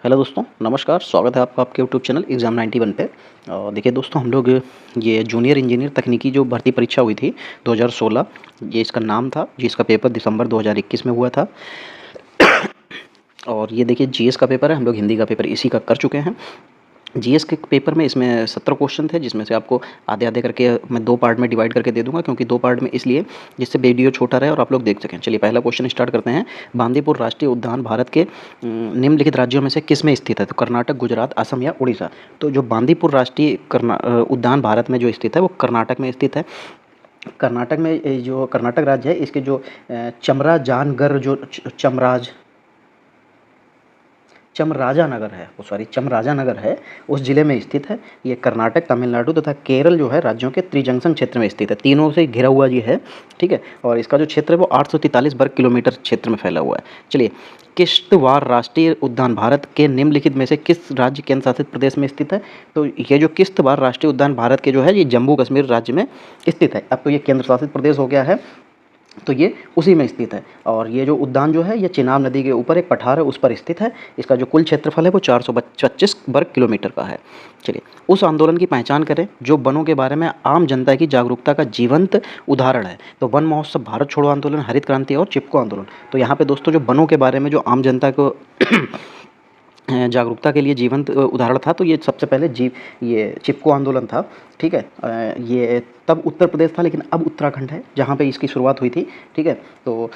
Hello दोस्तों, नमस्कार। स्वागत है आपका आपके यूट्यूब चैनल एग्ज़ाम 91 पे। देखिए दोस्तों, हम लोग ये जूनियर इंजीनियर तकनीकी जो भर्ती परीक्षा हुई थी 2016, ये इसका नाम था, जिसका पेपर दिसंबर 2021 में हुआ था। और ये देखिए जीएस का पेपर है, हम लोग हिंदी का पेपर इसी का कर चुके हैं। जीएस के पेपर में इसमें 17 क्वेश्चन थे, जिसमें से आपको आधे-आधे करके मैं 2 पार्ट में डिवाइड करके दे दूँगा, क्योंकि 2 पार्ट में इसलिए जिससे वीडियो छोटा रहे और आप लोग देख सकें। चलिए पहला क्वेश्चन स्टार्ट करते हैं। बांदीपुर राष्ट्रीय उद्यान भारत के निम्नलिखित राज्यों में से किस में स्थित है? तो कर्नाटक, गुजरात, असम या उड़ीसा। तो जो बांदीपुर राष्ट्रीय उद्यान भारत में जो स्थित है वो कर्नाटक में स्थित है। कर्नाटक में जो कर्नाटक राज्य है, इसके जो चमराजानगढ़ जो चमराजानगर है, वो सॉरी चमराजानगर है, उस ज़िले में स्थित है। ये कर्नाटक, तमिलनाडु तथा केरल जो है राज्यों के त्रिजंक्शन क्षेत्र में स्थित है। तीनों से घिरा हुआ ये है, ठीक है। और इसका जो क्षेत्र है वो 843 वर्ग किलोमीटर क्षेत्र में फैला हुआ है। चलिए, किश्तवाड़ राष्ट्रीय उद्यान भारत के निम्नलिखित में से किस राज्य केंद्र शासित प्रदेश में स्थित है? तो ये जो किश्तवाड़ राष्ट्रीय उद्यान भारत के जो है ये जम्मू कश्मीर राज्य में स्थित है। अब तो ये केंद्र शासित प्रदेश हो गया है, तो ये उसी में स्थित है। और ये जो उद्यान जो है ये चिनाब नदी के ऊपर एक पठार है, उस पर स्थित है। इसका जो कुल क्षेत्रफल है वो 425 वर्ग किलोमीटर का है। चलिए, उस आंदोलन की पहचान करें जो वनों के बारे में आम जनता की जागरूकता का जीवंत उदाहरण है। तो वन महोत्सव, भारत छोड़ो आंदोलन, हरित क्रांति और चिपको आंदोलन। तो यहाँ पे दोस्तों जो वनों के बारे में जो आम जनता को जागरूकता के लिए जीवंत उदाहरण था, तो ये सबसे पहले ये चिपको आंदोलन था, ठीक है। ये तब उत्तर प्रदेश था, लेकिन अब उत्तराखंड है जहाँ पे इसकी शुरुआत हुई थी, ठीक है। तो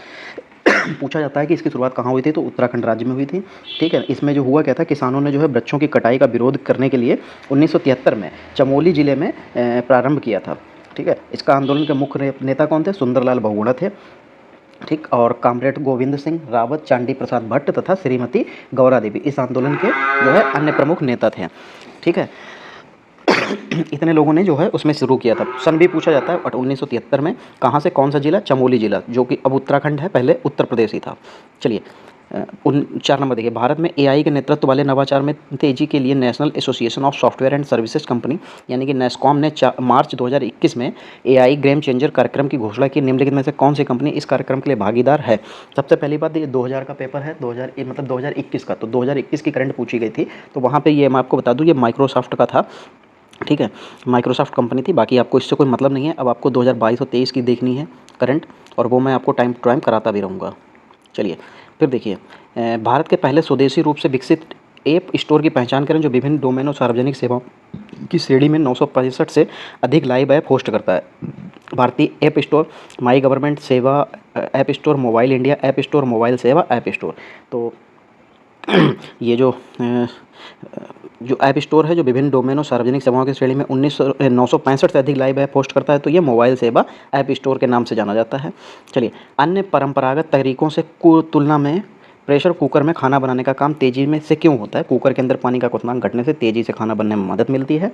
पूछा जाता है कि इसकी शुरुआत कहाँ हुई थी, तो उत्तराखंड राज्य में हुई थी, ठीक है। इसमें जो हुआ क्या था, किसानों ने जो है वृक्षों की कटाई का विरोध करने के लिए 1973 में चमोली ज़िले में प्रारंभ किया था, ठीक है। इसका आंदोलन के मुख्य नेता कौन थे? सुंदरलाल बहुगुणा थे, ठीक। और कामरेड गोविंद सिंह रावत, चांडी प्रसाद भट्ट तथा श्रीमती गौरा देवी इस आंदोलन के जो है अन्य प्रमुख नेता थे, ठीक है। इतने लोगों ने जो है उसमें शुरू किया था। सन भी पूछा जाता है, और 1973 में कहाँ से, कौन सा जिला? चमोली जिला, जो कि अब उत्तराखंड है, पहले उत्तर प्रदेश ही था। चलिए, 4 नंबर देखिए। भारत में एआई के नेतृत्व वाले नवाचार में तेजी के लिए national association of software and services company यानी कि नेस्कॉम ने मार्च 2021 में एआई गेम चेंजर कार्यक्रम की घोषणा की। निम्नलिखित में से कौन सी कंपनी इस कार्यक्रम के लिए भागीदार है? सबसे पहली बात, ये 2000 का पेपर है, 2021 का, तो 2021 की करंट पूछी गई थी। तो वहाँ पर ये मैं आपको बता दूँ, ये माइक्रोसॉफ्ट का था, ठीक है। माइक्रोसॉफ्ट कंपनी थी। बाकी आपको इससे कोई मतलब नहीं है। अब आपको 2022 और 23 की देखनी है करंट, और वो मैं आपको टाइम टू टाइम कराता भी रहूँगा। चलिए, फिर देखिए, भारत के पहले स्वदेशी रूप से विकसित ऐप स्टोर की पहचान करें जो विभिन्न डोमेन और सार्वजनिक सेवाओं की श्रेणी में 965 से अधिक लाइव ऐप होस्ट करता है। भारतीय ऐप स्टोर, माई गवर्नमेंट सेवा app store, mobile India app store, mobile सेवा ऐप स्टोर। तो ये जो ऐप स्टोर है जो विभिन्न डोमेन और सार्वजनिक सेवाओं की श्रेणी में 965 से अधिक लाइव ऐप होस्ट करता है, तो ये मोबाइल सेवा ऐप स्टोर के नाम से जाना जाता है। चलिए, अन्य परंपरागत तरीकों से तुलना में प्रेशर कुकर में खाना बनाने का काम तेज़ी में से क्यों होता है? कुकर के अंदर पानी का क्वथनांक घटने से तेज़ी से खाना बनने में मदद मिलती है।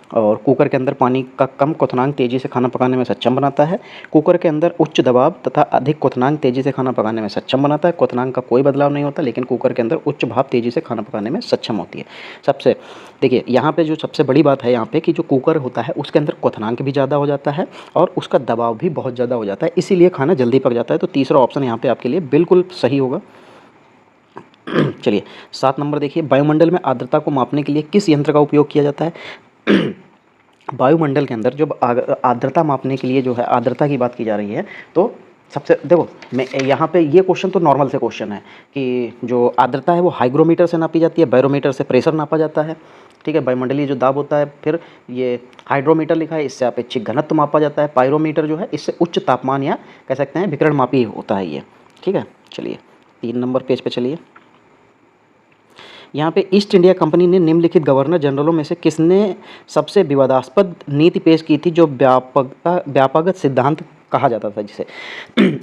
और कुकर के अंदर पानी का कम क्वथनांक तेज़ी से खाना पकाने में सक्षम बनाता है। कुकर के अंदर उच्च दबाव तथा अधिक क्वथनांक तेज़ी से खाना पकाने में सक्षम बनाता है। क्वथनांक का कोई बदलाव नहीं होता, लेकिन कुकर के अंदर उच्च भाप तेज़ी से खाना पकाने में सक्षम होती है। सबसे देखिए, यहाँ पे जो सबसे बड़ी बात है यहाँ पे कि जो कुकर होता है उसके अंदर क्वथनांक भी ज़्यादा हो जाता है और उसका दबाव भी बहुत ज़्यादा हो जाता है, इसीलिए खाना जल्दी पक जाता है। तो तीसरा ऑप्शन यहाँ पे आपके लिए बिल्कुल सही होगा। चलिए, 7 नंबर देखिए। वायुमंडल में आर्द्रता को मापने के लिए किस यंत्र का उपयोग किया जाता है? वायुमंडल के अंदर जो आर्द्रता मापने के लिए जो है, आर्द्रता की बात की जा रही है, तो सबसे देखो, मैं यहाँ पे ये क्वेश्चन तो नॉर्मल से क्वेश्चन है कि जो आर्द्रता है वो हाइग्रोमीटर से नापी जाती है, बैरोमीटर से प्रेशर नापा जाता है, ठीक है। वायुमंडलीय जो दाब होता है, फिर ये हाइड्रोमीटर लिखा है, इससे अपेक्षिक घनत्व मापा जाता है। पायरोमीटर जो है इससे उच्च तापमान या कह सकते हैं विकिरण मापी होता है ये, ठीक है। चलिए, 3 नंबर पेज पे चलिए। यहाँ पे ईस्ट इंडिया कंपनी ने निम्नलिखित गवर्नर जनरलों में से किसने सबसे विवादास्पद नीति पेश की थी, जो व्यापकगत सिद्धांत कहा जाता था जिसे?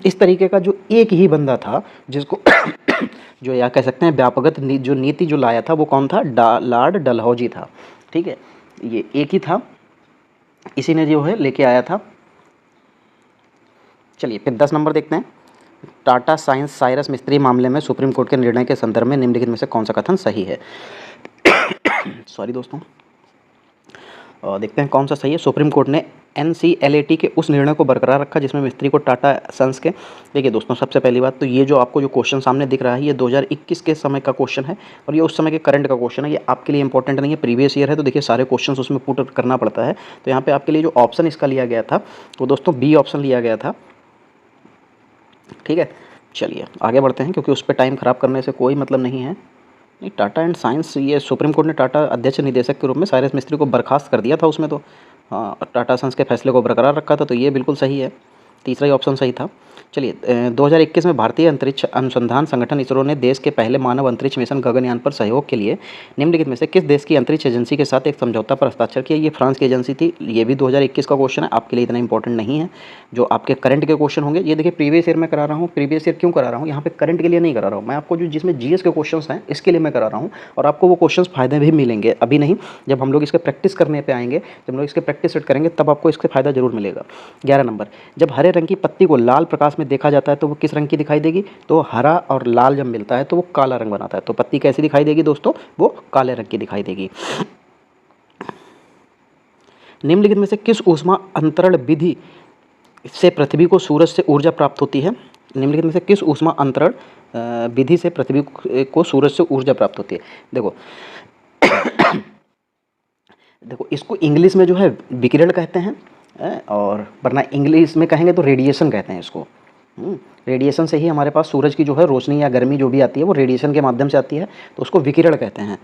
इस तरीके का जो एक ही बंदा था जिसको जो या कह सकते हैं व्यापकगत जो नीति जो लाया था वो कौन था? लॉर्ड डलहौजी था, ठीक है। ये एक ही था, इसी ने जो है लेके आया था। चलिए, फिर 10 नंबर देखते हैं। टाटा साइरस मिस्त्री मामले में सुप्रीम कोर्ट के निर्णय के संदर्भ में निम्नलिखित में से कौन सा कथन सही है? सॉरी दोस्तों। देखते हैं कौन सा सही है। सुप्रीम कोर्ट ने NCLAT के उस निर्णय को बरकरार रखा जिसमें मिस्त्री को टाटा सन्स के, देखिए दोस्तों सबसे पहली बात तो ये जो आपको जो क्वेश्चन सामने दिख रहा है ये 2021 के समय का क्वेश्चन है और ये उस समय के करंट का क्वेश्चन है। ये आपके लिए इंपॉर्टेंट नहीं है, प्रीवियस ईयर है, तो देखिए सारे क्वेश्चन उसमें पुट करना पड़ता है। तो यहाँ पे आपके लिए जो ऑप्शन इसका लिया गया था वो दोस्तों बी ऑप्शन लिया गया था। ठीक है, चलिए आगे बढ़ते हैं क्योंकि उस पर टाइम ख़राब करने से कोई मतलब नहीं है। नहीं, टाटा एंड साइंस, ये सुप्रीम कोर्ट ने टाटा अध्यक्ष निदेशक के रूप में साइरस मिस्त्री को बर्खास्त कर दिया था उसमें, तो हाँ टाटा सन्स के फैसले को बरकरार रखा था, तो ये बिल्कुल सही है, तीसरा ही ऑप्शन सही था। चलिए 2021 में भारतीय अंतरिक्ष अनुसंधान संगठन इसरो ने देश के पहले मानव अंतरिक्ष मिशन गगनयान पर सहयोग के लिए निम्नलिखित में से किस देश की अंतरिक्ष एजेंसी के साथ एक समझौता पर हस्ताक्षर किया। ये फ्रांस की एजेंसी थी। ये भी 2021 का क्वेश्चन है, आपके लिए इतना इंपॉर्टेंट नहीं है। जो आपके करंट के क्वेश्चन होंगे ये देखिए प्रीवियस ईयर में करा रहा हूँ। प्रीवियस ईयर क्यों करा रहा हूँ, यहाँ पे करंट के लिए नहीं करा रहा हूँ मैं आपको, जो जिसमें जीएस के क्वेश्चन हैं इसके लिए मैं करा रहा हूँ और आपको वो क्वेश्चन फायदे भी मिलेंगे। अभी नहीं, जब हम लोग इसके प्रैक्टिस करने पे आएंगे, जब हम लोग इसके प्रैक्टिस सेट करेंगे तब आपको इसका फायदा जरूर मिलेगा। 11 नंबर, जब हरे रंग की पत्ती को लाल प्रकाश में देखा जाता है तो वो किस रंग की दिखाई देगी। तो हरा और लाल जब मिलता है तो वो काला रंग बनाता है, तो पत्ती कैसी दिखाई देगी दोस्तों, वो काले रंग की दिखाई देगी। निम्नलिखित में से किस ऊष्मा अंतरण विधि से पृथ्वी को सूरज से ऊर्जा प्राप्त होती है। निम्नलिखित में से किस ऊष्मा अंतरण विधि से पृथ्वी को सूरज से ऊर्जा प्राप्त होती है। देखो देखो इसको इंग्लिश में जो है विकिरण कहते हैं और वरना इंग्लिश में कहेंगे तो रेडिएशन कहते हैं इसको। रेडिएशन से ही हमारे पास सूरज की जो है रोशनी या गर्मी जो भी आती है वो रेडिएशन के माध्यम से आती है, तो उसको विकिरण कहते हैं।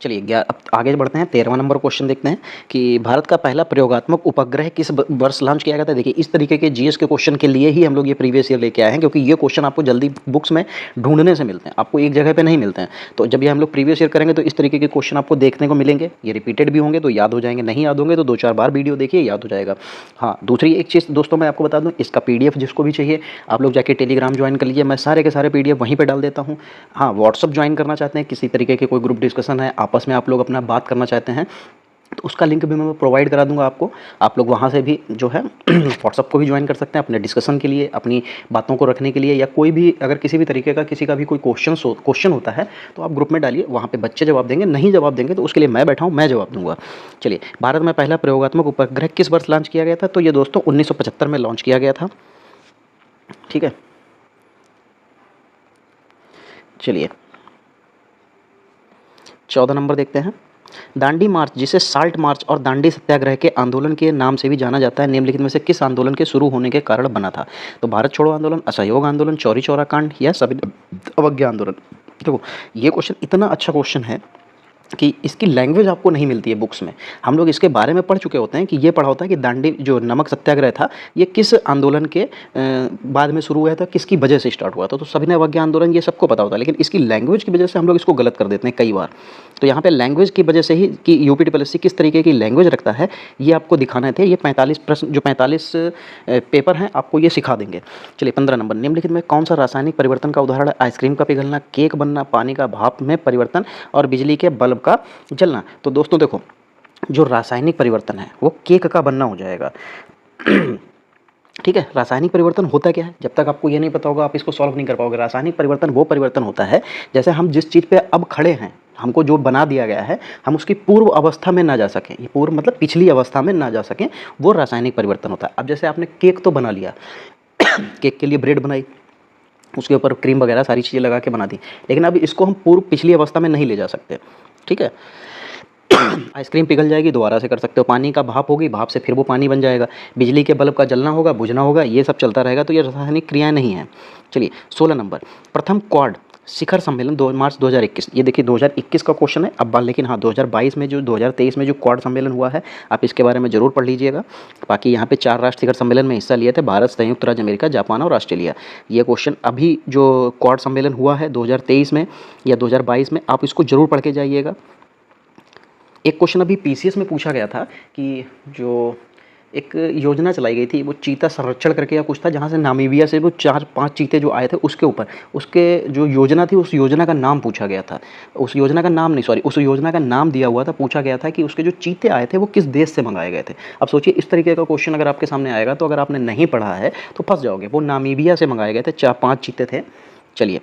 चलिए अब आगे बढ़ते हैं। 13वां नंबर क्वेश्चन देखते हैं कि भारत का पहला प्रयोगात्मक उपग्रह किस वर्ष लॉन्च किया गया था। देखिए इस तरीके के जीएस के क्वेश्चन के लिए ही हम लोग ये प्रीवियस ईयर लेके आए हैं, क्योंकि ये क्वेश्चन आपको जल्दी बुक्स में ढूंढने से मिलते हैं, आपको एक जगह पे नहीं मिलते हैं। तो जब ये हम लोग प्रीवियस ईयर करेंगे तो इस तरीके के क्वेश्चन आपको देखने को मिलेंगे। ये रिपीटेड भी होंगे तो याद हो जाएंगे, नहीं याद होंगे तो 2-4 बार वीडियो देखिए याद हो जाएगा। हाँ, दूसरी एक चीज़ दोस्तों मैं आपको बता दूँ, इसका PDF जिसको भी चाहिए आप लोग जाके टेलीग्राम ज्वाइन कर लीजिए, मैं सारे के सारे PDF वहीं पर डाल देता हूँ। हाँ, व्हाट्सअप ज्वाइन करना चाहते हैं, किसी तरीके के कोई ग्रुप डिस्कशन है, आपस में आप लोग अपना बात करना चाहते हैं तो उसका लिंक भी मैं प्रोवाइड करा दूंगा आपको। आप लोग वहाँ से भी जो है व्हाट्सअप को भी ज्वाइन कर सकते हैं अपने डिस्कशन के लिए, अपनी बातों को रखने के लिए, या कोई भी अगर किसी भी तरीके का किसी का भी कोई क्वेश्चन होता है तो आप ग्रुप में डालिए, वहाँ पे बच्चे जवाब देंगे, नहीं जवाब देंगे तो उसके लिए मैं बैठा हूँ, मैं जवाब दूंगा। चलिए, भारत में पहला प्रयोगात्मक उपग्रह किस वर्ष लॉन्च किया गया था। तो ये दोस्तों 1975 में लॉन्च किया गया था। ठीक है, चलिए 14 नंबर देखते हैं। दांडी मार्च, जिसे साल्ट मार्च और दांडी सत्याग्रह के आंदोलन के नाम से भी जाना जाता है, निम्नलिखित में से किस आंदोलन के शुरू होने के कारण बना था। तो भारत छोड़ो आंदोलन, असहयोग आंदोलन, चौरी चौरा कांड या सभी अवज्ञा आंदोलन। देखो ये क्वेश्चन इतना अच्छा क्वेश्चन है कि इसकी लैंग्वेज आपको नहीं मिलती है बुक्स में। हम लोग इसके बारे में पढ़ चुके होते हैं कि ये पढ़ा होता है कि दांडी जो नमक सत्याग्रह था ये किस आंदोलन के बाद में शुरू हुआ था, किसकी वजह से स्टार्ट हुआ था। तो सभी ने अवज्ञा आंदोलन ये सबको पता होता है, लेकिन इसकी लैंग्वेज की वजह से हम लोग इसको गलत कर देते हैं कई बार। तो यहाँ पे लैंग्वेज की वजह से ही कि UPTPSC किस तरीके की लैंग्वेज रखता है ये आपको दिखाने थे। ये 45 प्रश्न, जो 45 पेपर हैं आपको ये सिखा देंगे। चलिए 15 नंबर, निम्नलिखित में कौन सा रासायनिक परिवर्तन का उदाहरण है। आइसक्रीम का पिघलना, केक बनना, पानी का भाप में परिवर्तन और बिजली के बल्ब का जलना। तो दोस्तों देखो जो रासायनिक परिवर्तन है वो केक का बनना हो जाएगा। ठीक है, रासायनिक परिवर्तन होता क्या है, जब तक आपको ये नहीं पता होगा आप इसको सॉल्व नहीं कर पाओगे। रासायनिक परिवर्तन वो परिवर्तन होता है जैसे हम जिस चीज़ पे अब खड़े हैं, हमको जो बना दिया गया है, हम उसकी पूर्व अवस्था में ना जा सकें, ये पूर्व मतलब पिछली अवस्था में ना जा सकें, वो रासायनिक परिवर्तन होता है। अब जैसे आपने केक तो बना लिया केक के लिए ब्रेड बनाई, उसके ऊपर क्रीम वगैरह सारी चीज़ें लगा के बना दी, लेकिन अब इसको हम पूर्व पिछली अवस्था में नहीं ले जा सकते। ठीक है, आइसक्रीम पिघल जाएगी, दोबारा से कर सकते हो। पानी का भाप होगी, भाप से फिर वो पानी बन जाएगा। बिजली के बल्ब का जलना होगा, बुझना होगा, ये सब चलता रहेगा। तो ये रासायनिक क्रियाएं नहीं है। चलिए 16 नंबर, प्रथम क्वाड शिखर सम्मेलन 2 मार्च 2021। ये देखिए 2021 का क्वेश्चन है अब, लेकिन हाँ 2022 में जो 2023 में जो क्वाड सम्मेलन हुआ है आप इसके बारे में जरूर पढ़ लीजिएगा। बाकी यहाँ पे 4 राष्ट्र शिखर सम्मेलन में हिस्सा लिए थे, भारत, संयुक्त राज्य अमेरिका, जापान और ऑस्ट्रेलिया। ये क्वेश्चन अभी जो क्वाड सम्मेलन हुआ है 2023 में या 2022 में, आप इसको जरूर पढ़ के जाइएगा। एक क्वेश्चन अभी PCS में पूछा गया था कि जो एक योजना चलाई गई थी वो चीता संरक्षण करके या कुछ था, जहाँ से नामीबिया से वो 4-5 चीते जो आए थे उसके ऊपर, उसके जो योजना थी उस योजना का नाम पूछा गया था। उस योजना का नाम नहीं, सॉरी, उस योजना का नाम दिया हुआ था, पूछा गया था कि उसके जो चीते आए थे वो किस देश से मंगाए गए थे। अब सोचिए इस तरीके का क्वेश्चन अगर आपके सामने आएगा तो अगर आपने नहीं पढ़ा है तो फंस जाओगे। वो नामीबिया से मंगाए गए थे, 4-5 चीते थे। चलिए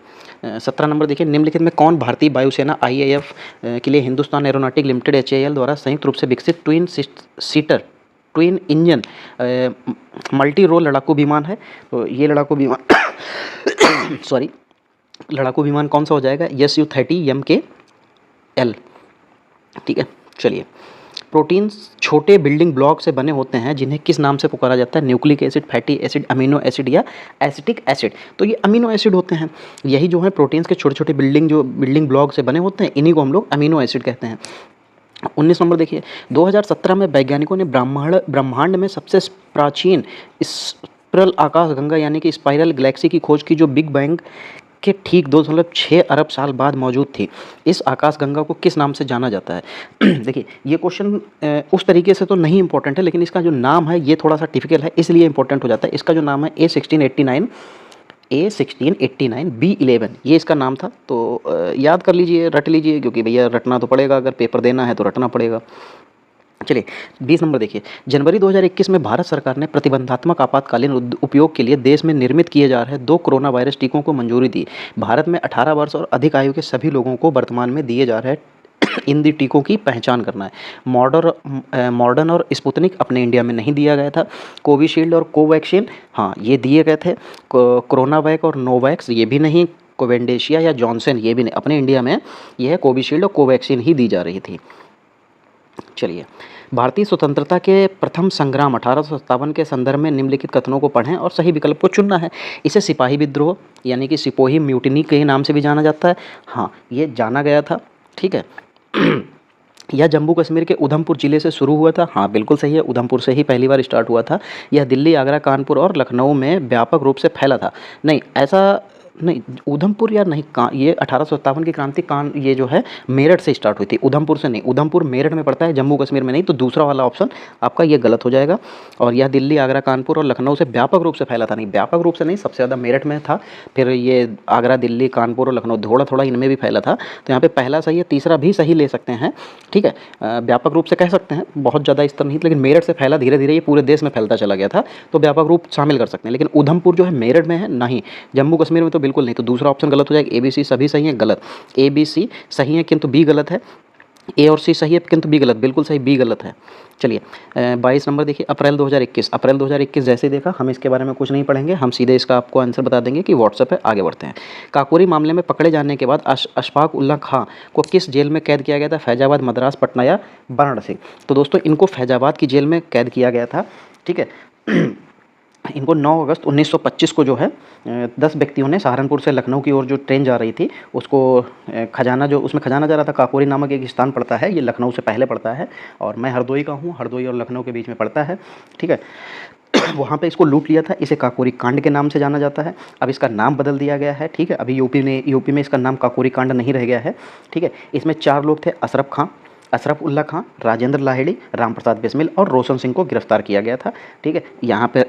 17 नंबर देखिए, निम्नलिखित में कौन भारतीय वायुसेना IAF के लिए हिंदुस्तान एरोनॉटिक लिमिटेड HAL द्वारा संयुक्त रूप से विकसित seater twin engine multi role लड़ाकू विमान है? तो ये लड़ाकू विमान सॉरी, लड़ाकू विमान कौन सा हो जाएगा? Su-30 MKL। ठीक है, चलिए प्रोटीन्स छोटे बिल्डिंग ब्लॉक से बने होते हैं जिन्हें किस नाम से पुकारा जाता है? Nucleic acid, fatty acid, amino acid या एसिटिक एसिड? तो ये अमीनो एसिड होते हैं। यही जो है प्रोटीन्स के छोटे छोटे बिल्डिंग ब्लॉक से बने होते हैं, इन्हीं को हम लोग अमीनो एसिड कहते हैं। 19 नंबर देखिए, 2017 में वैज्ञानिकों ने ब्रह्मांड में सबसे प्राचीन स्पिरल आकाशगंगा यानी कि स्पाइरल गैलेक्सी की खोज की, जो बिग बैंग के ठीक 2.6 अरब साल बाद मौजूद थी। इस आकाशगंगा को किस नाम से जाना जाता है? देखिए ये क्वेश्चन उस तरीके से तो नहीं इंपॉर्टेंट है, लेकिन इसका जो नाम है ये थोड़ा सा टिपिकल है, इसलिए इंपॉर्टेंट हो जाता है। इसका जो नाम है A1689 B11, ये इसका नाम था। तो याद कर लीजिए, रट लीजिए, क्योंकि भैया रटना तो पड़ेगा, अगर पेपर देना है तो रटना पड़ेगा। चलिए 20 नंबर देखिए, जनवरी 2021 में भारत सरकार ने प्रतिबंधात्मक आपातकालीन उपयोग के लिए देश में निर्मित किए जा रहे 2 कोरोना वायरस टीकों को मंजूरी दी। भारत में 18 वर्ष और अधिक आयु के सभी लोगों को वर्तमान में दिए जा रहे इन टीकों की पहचान करना है। मॉडर्न और स्पुतनिक अपने इंडिया में नहीं दिया गया था। कोविशील्ड और कोवैक्सीन हाँ ये दिए गए थे। कोरोनावैक और नोवैक्स ये भी नहीं। कोवेंडेशिया या जॉनसन ये भी नहीं। अपने इंडिया में यह कोविशील्ड और कोवैक्सीन ही दी जा रही थी। चलिए, भारतीय स्वतंत्रता के प्रथम संग्राम 1857 के संदर्भ में निम्नलिखित कथनों को पढ़ें और सही विकल्प को चुनना है। इसे सिपाही विद्रोह यानी कि सिपोही म्यूटिनी के नाम से भी जाना जाता है। हाँ ये जाना गया था। ठीक है यह जम्मू कश्मीर के उधमपुर जिले से शुरू हुआ था। हाँ बिल्कुल सही है, उधमपुर से ही पहली बार स्टार्ट हुआ था। यह दिल्ली, आगरा, कानपुर और लखनऊ में व्यापक रूप से फैला था। नहीं ऐसा नहीं, उधमपुर या नहीं, ये 1857 की क्रांति ये जो है मेरठ से स्टार्ट हुई थी, उधमपुर से नहीं। उधमपुर मेरठ में पड़ता है, जम्मू कश्मीर में नहीं। तो दूसरा वाला ऑप्शन आपका ये गलत हो जाएगा। और यह दिल्ली, आगरा, कानपुर और लखनऊ से व्यापक रूप से फैला था। नहीं, व्यापक रूप से नहीं, सबसे ज़्यादा मेरठ में था। फिर ये आगरा, दिल्ली, कानपुर और लखनऊ थोड़ा थोड़ा इनमें भी फैला था। तो यहाँ पे पहला सही है, तीसरा भी सही ले सकते हैं। ठीक है व्यापक रूप से कह सकते हैं, बहुत ज़्यादा इस तरह नहीं, लेकिन मेरठ से फैला, धीरे धीरे ये पूरे देश में फैलता चला गया था। तो व्यापक रूप शामिल कर सकते हैं, लेकिन उधमपुर जो है मेरठ में है नहीं, जम्मू कश्मीर में तो बिल्कुल नहीं। तो दूसरा ऑप्शन गलत हो जाएगा। ABC सभी सही है, गलत। ABC सही है किंतु B गलत है। A और C सही है किंतु B गलत, बिल्कुल सही, B गलत है। चलिए 22 नंबर देखिए, अप्रैल 2021 जैसे देखा, हम इसके बारे में कुछ नहीं पढ़ेंगे, हम सीधे इसका आपको आंसर बता देंगे कि व्हाट्सएप है। आगे बढ़ते हैं। काकोरी मामले में पकड़े जाने के बाद अशफाक उल्ला खां को किस जेल में कैद किया गया था? फैजाबाद, मद्रास, पटना या वाराणसी? तो दोस्तों इनको फैजाबाद की जेल में कैद किया गया था। ठीक है इनको 9 अगस्त 1925 को जो है 10 व्यक्तियों ने सहारनपुर से लखनऊ की ओर जो ट्रेन जा रही थी उसको खजाना, जो उसमें खजाना जा रहा था, काकोरी नामक एक स्थान पड़ता है, ये लखनऊ से पहले पड़ता है। और मैं हरदोई का हूँ, हरदोई और लखनऊ के बीच में पड़ता है। ठीक है वहाँ पे इसको लूट लिया था। इसे काकोरी कांड के नाम से जाना जाता है। अब इसका नाम बदल दिया गया है। ठीक है अभी यूपी में इसका नाम काकोरी कांड नहीं रह गया है। ठीक है इसमें 4 लोग थे, अशरफ उल्ला खां, राजेंद्र लाहिड़ी, राम प्रसाद बिस्मिल और रोशन सिंह को गिरफ्तार किया गया था। ठीक है यहाँ पे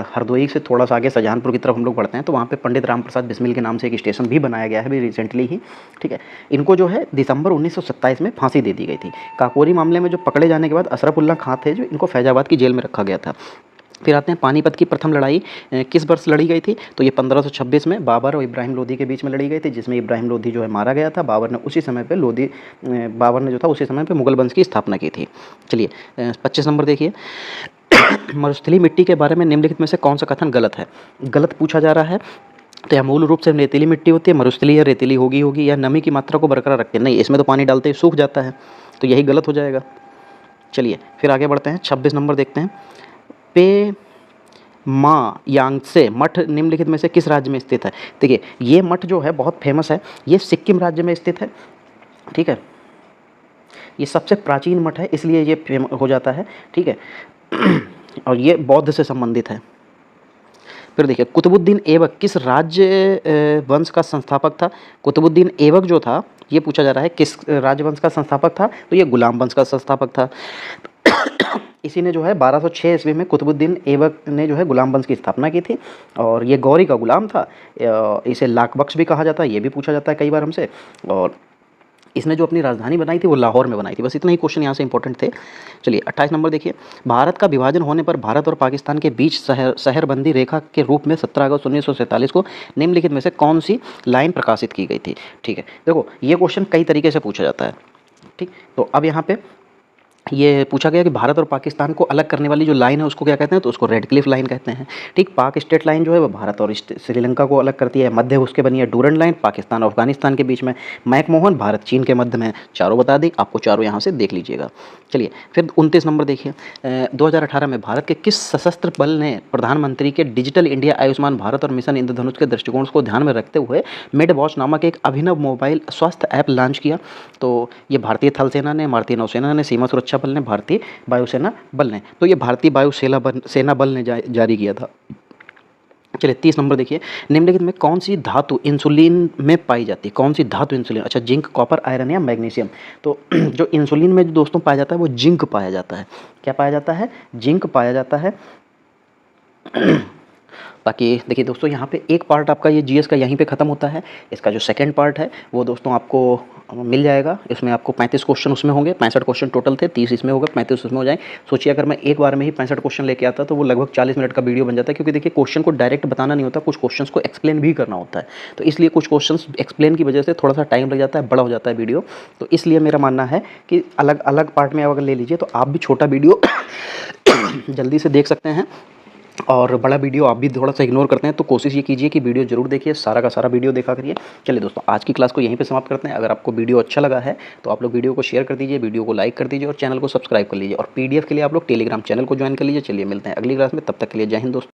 हरदोई से थोड़ा सा आगे शाहजहानपुर की तरफ हम लोग बढ़ते हैं, तो वहाँ पे पंडित राम प्रसाद बिस्मिल के नाम से एक स्टेशन भी बनाया गया है अभी रिसेंटली ही। ठीक है इनको जो है दिसंबर 1927 में फांसी दे दी गई थी। काकोरी मामले में जो पकड़े जाने के बाद अशरफ उल्ला खां थे, जो इनको फैजाबाद की जेल में रखा गया था। फिर आते हैं पानीपत की प्रथम लड़ाई किस वर्ष लड़ी गई थी? तो ये 1526 में बाबर और इब्राहिम लोदी के बीच में लड़ी गई थी, जिसमें इब्राहिम लोदी जो है मारा गया था। बाबर ने उसी समय पे उसी समय पे मुगल वंश की स्थापना की थी। चलिए 25 नंबर देखिए, मरुस्थलीय मिट्टी के बारे में निम्नलिखित में से कौन सा कथन गलत है? गलत पूछा जा रहा है। तो यह मूल रूप से रेतीली मिट्टी होती है, मरुस्थलीय या रेतीली होगी या नमी की मात्रा को बरकरार रखती है? नहीं, इसमें तो पानी डालते ही सूख जाता है, तो यही गलत हो जाएगा। चलिए फिर आगे बढ़ते हैं, 26 नंबर देखते हैं। पे मा यांगसे मठ निम्नलिखित में से किस राज्य में स्थित है? देखिए ये मठ जो है बहुत फेमस है, ये सिक्किम राज्य में स्थित है। ठीक है ये सबसे प्राचीन मठ है, इसलिए ये फेमस हो जाता है। ठीक है और ये बौद्ध से संबंधित है। फिर देखिए कुतुबुद्दीन ऐबक किस राज्य वंश का संस्थापक था? कुतुबुद्दीन ऐबक जो था, ये पूछा जा रहा है किस राजवंश का संस्थापक था? तो ये गुलाम वंश का संस्थापक था। इसी ने जो है 1206 ईस्वी में कुतुबुद्दीन ऐबक ने जो है गुलाम वंश की स्थापना की थी। और ये गौरी का गुलाम था। इसे लाख बख्श भी कहा जाता है, ये भी पूछा जाता है कई बार हमसे। और इसने जो अपनी राजधानी बनाई थी वो लाहौर में बनाई थी। बस इतना ही क्वेश्चन यहाँ से इंपॉर्टेंट थे। चलिए 28 नंबर देखिए, भारत का विभाजन होने पर भारत और पाकिस्तान के बीच शहरबंदी रेखा के रूप में 17 अगस्त 1947 को निम्नलिखित में से कौन सी लाइन प्रकाशित की गई थी। ठीक है, देखो ये क्वेश्चन कई तरीके से पूछा जाता है। ठीक, तो अब यहाँ पे ये पूछा गया कि भारत और पाकिस्तान को अलग करने वाली जो लाइन है उसको क्या कहते हैं, तो उसको रेड क्लिफ लाइन कहते हैं। ठीक, पाक स्टेट लाइन जो है वो भारत और श्रीलंका को अलग करती है। मध्य उसके बनी है डूरंड लाइन, पाकिस्तान और अफगानिस्तान के बीच में। मैकमोहन, भारत चीन के मध्य में। चारों बता दी आपको, चारों यहाँ से देख लीजिएगा। चलिए फिर 29 नंबर देखिए, 2018 में भारत के किस सशस्त्र बल ने प्रधानमंत्री के डिजिटल इंडिया, आयुष्मान भारत और मिशन इंद्रधनुष के दृष्टिकोण को ध्यान में रखते हुए मिड वॉच नामक एक अभिनव मोबाइल स्वास्थ्य ऐप लॉन्च किया। तो ये भारतीय थल सेना ने, भारतीय नौसेना ने, सीमा सुरक्षा बल ने, भारतीय वायुसेना बल ने। तो ये भारतीय सेना बल ने जारी किया था। चलिए 30 नंबर देखिए, निम्नलिखित में कौन सी धातु इंसुलिन में पाई जाती है। कौन सी धातु इंसुलिन, अच्छा जिंक, कॉपर, आयरन या मैग्नीशियम। तो जो इंसुलिन में जो दोस्तों पाया जाता है वो जिंक पाया जाता है। क्या पाया जाता है, जिंक पाया जाता है। बाकी देखिए दोस्तों, यहाँ पे एक पार्ट आपका ये जीएस का यहीं पे ख़त्म होता है। इसका जो सेकंड पार्ट है वो दोस्तों आपको मिल जाएगा। इसमें आपको 35 क्वेश्चन उसमें होंगे। 65 क्वेश्चन टोटल थे, 30 इसमें होगा, 35 उसमें हो जाए। सोचिए अगर मैं एक बार में ही 65 क्वेश्चन लेके आता तो वो लगभग 40 मिनट का वीडियो बन जाता है, क्योंकि देखिए क्वेश्चन को डायरेक्ट बताना नहीं होता, कुछ क्वेश्चन को एक्सप्लेन भी करना होता है। तो इसलिए कुछ क्वेश्चन एक्सप्लेन की वजह से थोड़ा सा टाइम लग जाता है, बड़ा हो जाता है वीडियो। तो इसलिए मेरा मानना है कि अलग अलग पार्ट में अगर ले लीजिए तो आप भी छोटा वीडियो जल्दी से देख सकते हैं, और बड़ा वीडियो आप भी थोड़ा सा इग्नोर करते हैं। तो कोशिश ये कीजिए कि वीडियो जरूर देखिए, सारा का सारा वीडियो देखा करिए। चलिए दोस्तों, आज की क्लास को यहीं पे समाप्त करते हैं। अगर आपको वीडियो अच्छा लगा है तो आप लोग वीडियो को शेयर कर दीजिए, वीडियो को लाइक कर दीजिए और चैनल को सब्सक्राइब कर लीजिए। और पीडीएफ के लिए आप लोग टेलीग्राम चैनल को ज्वाइन कर लीजिए। चलिए मिलते हैं अगली क्लास में, तब तक के लिए जय हिंद दोस्तों।